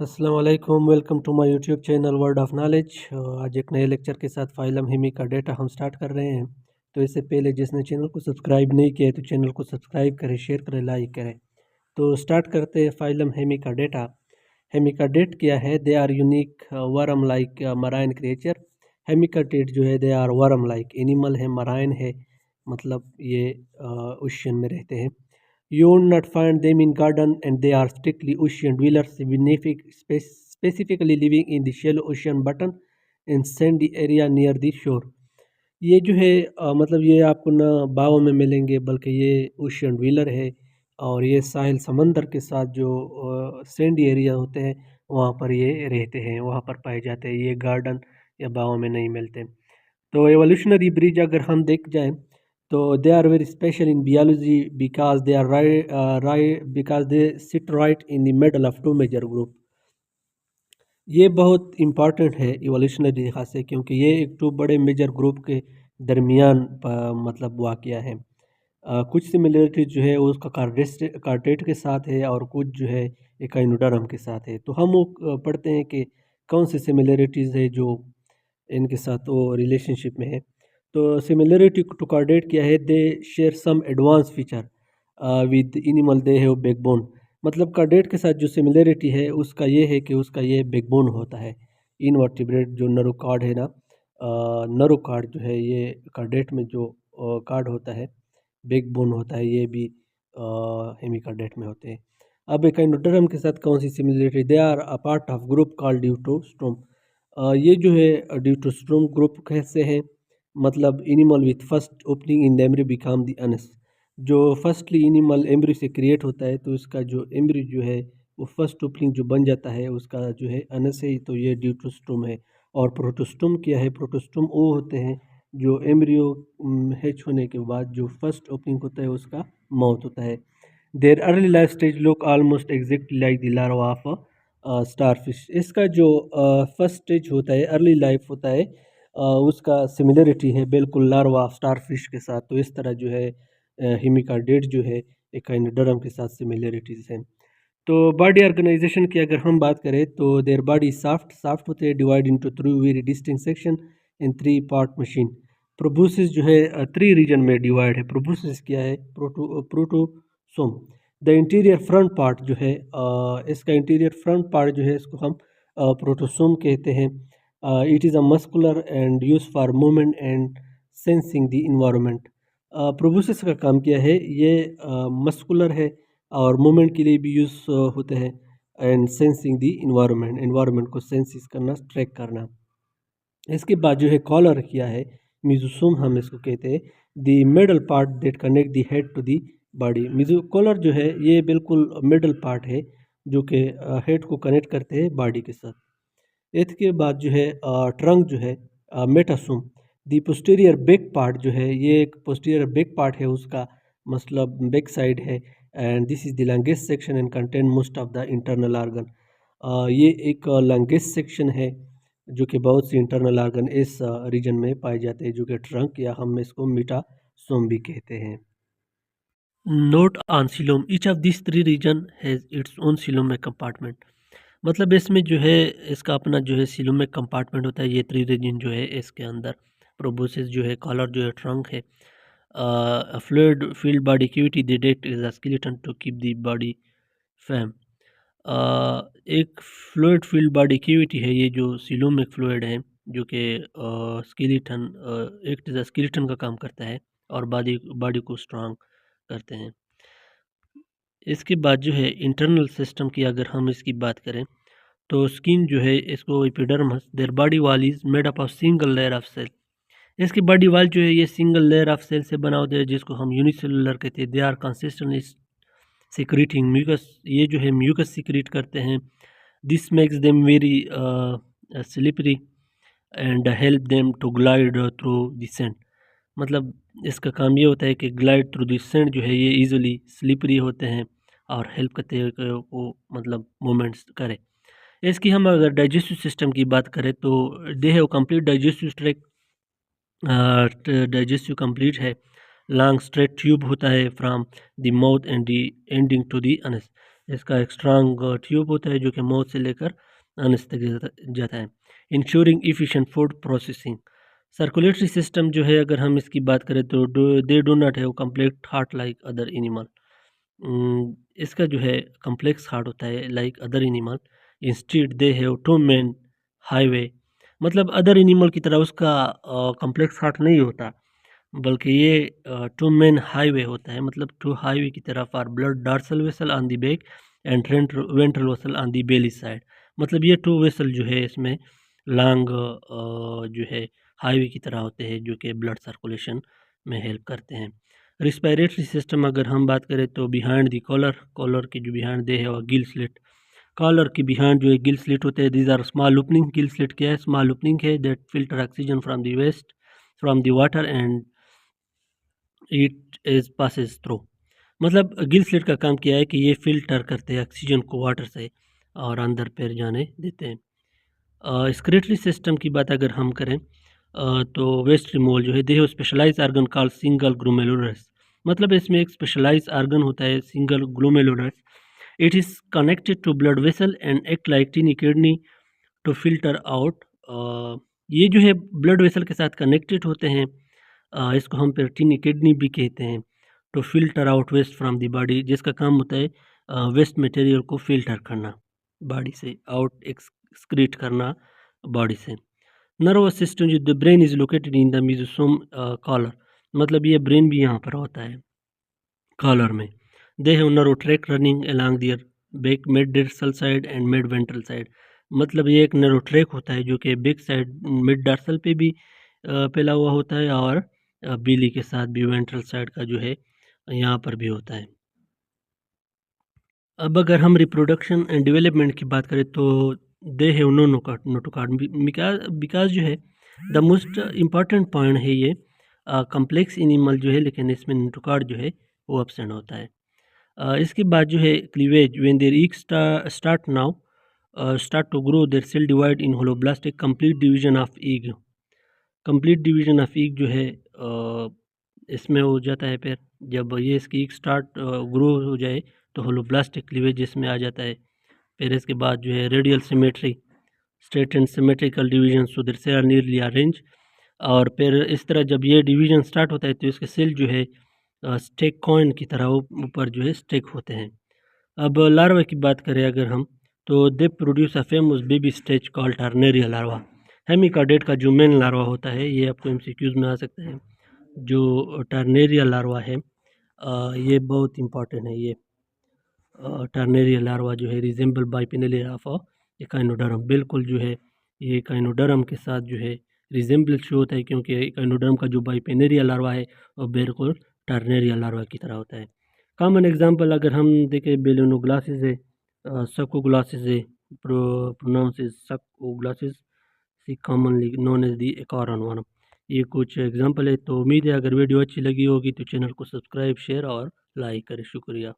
अस्सलाम वालेकुम, welcome to my YouTube channel word of knowledge. आज एक नए लेक्चर के साथ फाइलम हेमी का डेटा हम स्टार्ट कर रहे हैं। तो इससे पहले जिसने चैनल को सब्सक्राइब नहीं किया है तो चैनल को सब्सक्राइब करें, शेयर करें, लाइक करें। तो स्टार्ट करते हैं phylum hemichordata. Hemichordate क्या है? They are unique worm like marine creature. Hemichordate जो है they are worm like animal है, मराइन है, मतलब ये ओशियन में रहते हैं। You will not find them in garden and they are strictly ocean dwellers, specifically living in the shallow ocean bottom and sandy area near the shore. ये जो है मतलब ये आपको ना बाव में मिलेंगे, बल्कि ये ओशियन ड्वेलर है और ये साहिल समंदर के साथ जो सैंडी एरिया होते हैं वहाँ पर ये रहते हैं, वहाँ पर पाए जाते हैं। ये गार्डन या बाव में नहीं मिलते। तो एवोल्यूशनरी ब्रिज अगर हम देख जाएं तो they are very special in biology because they are because they sit right in the middle of two major group. ये बहुत इम्पॉर्टेंट है इवोल्यूशनरी लिहाज से, क्योंकि ये एक तो बड़े मेजर ग्रुप के दरमियान मतलब वाक़या है। कुछ सिमिलरिटी जो है वो उसका कार्टेट के साथ है और कुछ जो है एकाइनोडर्म के साथ है। तो हम वो पढ़ते हैं कि कौन सी सिमिलरिटीज़ है जो इनके साथ वो रिलेशनशिप में है। तो सिमिलरिटी टू कार्डेट क्या है? They share some advance feature with animal they have backbone. मतलब कार्डेट के साथ जो सिमिलरिटी है उसका ये है कि उसका ये बैकबोन होता है। इनवर्टिब्रेट जो नरोकार्ड है ना, नरोकार्ड जो है ये कार्डेट में जो कार्ड होता है, बैकबोन होता है, ये भी हेमिकार्डेट में होते हैं। अब एकाइनोडर्म के साथ कौन सी similarity? They are a part of group called deuterostome. ये जो है ड्यूटोस्टोम ग्रुप कैसे हैं? मतलब animal with first opening in the embryo become the anus. जो फर्स्टली एनिमल एम्ब्रियो से क्रिएट होता है तो इसका जो एम्ब्रियो जो है वो फर्स्ट ओपनिंग जो बन जाता है उसका जो है अनस है, तो ये ड्यूटोस्टोम है। और प्रोटोस्टोम क्या है? प्रोटोस्टोम वो होते हैं जो एम्ब्रियो हैच होने के बाद जो फर्स्ट ओपनिंग होता है उसका माउथ होता है। Their early life stage look almost exactly like the larva of starfish. इसका जो फर्स्ट स्टेज होता है, अर्ली लाइफ होता है, उसका सिमिलरिटी है बिल्कुल लार्वा स्टारफिश के साथ। तो इस तरह जो है हिमिकार्डेट जो है एकाइनोडर्म के साथ सिमिलरिटीज़ हैं। तो बॉडी ऑर्गेनाइजेशन की अगर हम बात करें तो देयर बॉडी सॉफ्ट होते हैं, divide into three very distinct section in three part machine. Proboscis जो है थ्री रीजन में डिवाइड है। प्रोबोसिस क्या है? प्रोटोसोम। द इंटीरियर फ्रंट पार्ट जो है इसका इंटीरियर फ्रंट पार्ट जो है इसको हम प्रोटोसोम कहते हैं। It is a muscular and use for movement and sensing the environment. Proboscis का काम क्या है? ये मस्कुलर है और मूवमेंट के लिए भी यूज़ होते हैं, and sensing the environment, environment को सेंसिस करना, ट्रैक करना। इसके बाद जो है कॉलर किया है, मिजोसोम हम इसको कहते हैं, the middle part that connect the head to the body. मिजो कॉलर जो है ये बिल्कुल मिडल पार्ट है जो कि हेड को कनेक्ट करते हैं बॉडी के साथ। इसके बाद जो है ट्रंक जो है मेटासोम। द पोस्टीरियर बैक पार्ट जो है ये एक पोस्टीरियर बैक पार्ट है उसका, मतलब बैक साइड है, and this is the longest section and contain most of the internal organ. ये एक लॉन्गेस्ट सेक्शन है जो कि बहुत सी इंटरनल ऑर्गन इस रीजन में पाए जाते हैं, जो कि ट्रंक या हम इसको मेटासोम भी कहते हैं। Note on coelom, each of this three region has its own coelomic compartment. मतलब इसमें जो है इसका अपना जो है सीलोमिक कंपार्टमेंट होता है। ये थ्री रीजन जो है इसके अंदर प्रोबोसिस जो है, कॉलर जो है, ट्रंक है, fluid filled body cavity the that is a skeleton to keep the body firm. एक फ्लूइड फील्ड बॉडी क्यूटी है, ये जो सीलोमिक फ्लूइड है जो कि स्केलेटन एक स्केलेटन का काम करता है और बॉडी बॉडी को स्ट्रांग करते हैं। इसके बाद जो है इंटरनल सिस्टम की अगर हम इसकी बात करें तो स्किन जो है इसको epidermis, their body wall is made up of single layer of cell. इसकी बॉडी वॉल जो है ये सिंगल लेयर ऑफ सेल से बना होता है जिसको हम यूनिसेलुलर कहते हैं। They are consistently secreting mucus, ये जो है म्यूकस सिक्रीट करते हैं। This makes them very slippery and help them to glide through the sand. मतलब इसका काम ये होता है कि ग्लाइड थ्रू द सैंड जो है ये इजीली स्लिपरी होते हैं और हेल्प करते हैं कि वो मतलब मूवमेंट्स करें। इसकी हम अगर डाइजेस्टिव सिस्टम की बात करें तो they have complete digestive tract, digestive complete है। लॉन्ग स्ट्रेट ट्यूब होता है from the mouth and the ending to the anus. इसका एक स्ट्रांग ट्यूब होता है जो कि माउथ से लेकर अनस तक जाता है। Ensuring efficient food processing. Circulatory system जो है अगर हम इसकी बात करें तो they do not have complete heart like other animal. इसका जो है कम्प्लेक्स हार्ट होता है like other animal. Instead they have two main highway, मतलब अदर एनिमल की तरह उसका कम्प्लेक्स हार्ट नहीं होता, बल्कि ये टू मेन हाईवे होता है, मतलब टू हाईवे की तरफ are blood dorsal vessel on the back and ventral vessel on the belly side. मतलब ये टू वेसल जो है इसमें लॉन्ग जो है हाईवे की तरह होते हैं जो कि ब्लड सर्कुलेशन में हेल्प करते हैं। रिस्पायरेटरी सिस्टम अगर हम बात करें तो बिहाइंड दी कॉलर, कॉलर के जो बिहाइंड दे है वो गिल स्लिट। कॉलर के बिहाइंड जो है गिल स्लिट होते हैं, these are small opening. Gill slit क्या है? स्मॉल ओपनिंग है that filter oxygen from the waste from the water and it is passes through. मतलब गिल स्लिट का काम किया है कि ये फिल्टर करते हैं ऑक्सीजन को वाटर से और अंदर पैर जाने देते हैं। एक्सक्रीटरी सिस्टम की बात अगर हम करें तो वेस्ट रिमूवल जो है they have specialise organ called single glomerulus. मतलब इसमें एक स्पेशलाइज आर्गन होता है single glomerulus. It is connected to blood vessel and act like tiny kidney to filter out. ये जो है ब्लड वेसल के साथ कनेक्टेड होते हैं, इसको हम फिर टीनी किडनी भी कहते हैं। To filter out waste from the body, जिसका काम होता है वेस्ट मटेरियल को फिल्टर करना बॉडी से, आउट एक्सक्रीट करना बॉडी से। नर्वस सिस्टम जो the brain is located in the mesosome collar, मतलब ये ब्रेन भी यहाँ पर होता है कॉलर में। They have nerve tract running along their back mid dorsal side and mid ventral side. मतलब ये एक नर्व ट्रैक होता है जो कि बैक साइड मिड डर्सल पे भी फैला हुआ होता है और बीली के साथ भी वेंट्रल साइड का जो है यहाँ पर भी होता है। अब अगर हम रिप्रोडक्शन एंड डेवलपमेंट की बात करें तो they have no notochord because जो है द मोस्ट इम्पॉर्टेंट पॉइंट है ये कम्प्लेक्स एनिमल जो है, लेकिन इसमें नोटोकॉर्ड जो है वो एब्सेंट होता है। इसके बाद जो है cleavage when their egg start now start to grow their cell divide in holoblastic complete division of egg. Complete division of egg जो है इसमें हो जाता है। फिर जब ये इसकी ईग स्टार्ट ग्रो हो जाए तो होलोब्लास्टिक क्लीवेज इसमें आ जाता है। फिर इसके बाद जो है radial symmetry straight and symmetrical division so that cell are nearly arrange. और फिर इस तरह जब ये डिवीजन स्टार्ट होता है तो इसके सेल जो है स्टेक कॉइन की तरह ऊपर जो है स्टेक होते हैं। अब लार्वा की बात करें अगर हम तो they produce a famous baby stage called tornaria larva. Hemichordate का जो मेन लार्वा होता है ये आपको एमसीक्यूज में आ सकता है। जो टर्नेरिया लार्वा है ये बहुत इंपॉर्टेंट है। ये टर्नेरिया लार्वा जो है रिजेंबल बाइपिनेलिया ऑफ एकाइनोडर्म, बिल्कुल जो है ये एकाइनोडर्म के साथ जो है रिजेंबल शो होता है, क्योंकि एकाइनोडर्म का जो बाइपिनेरिया लार्वा है वो बिल्कुल टर्नेरिया लार्वा की तरह होता है। कॉमन एग्जांपल अगर हम देखें बेलिनो ग्लासेस है, सको ग्लासेस है, pronounce is Saccoglossus, see commonly known as the acorn worm. ये कुछ एग्जांपल है। तो उम्मीद है अगर वीडियो अच्छी लगी होगी तो चैनल को सब्सक्राइब शेयर और लाइक करें। शुक्रिया।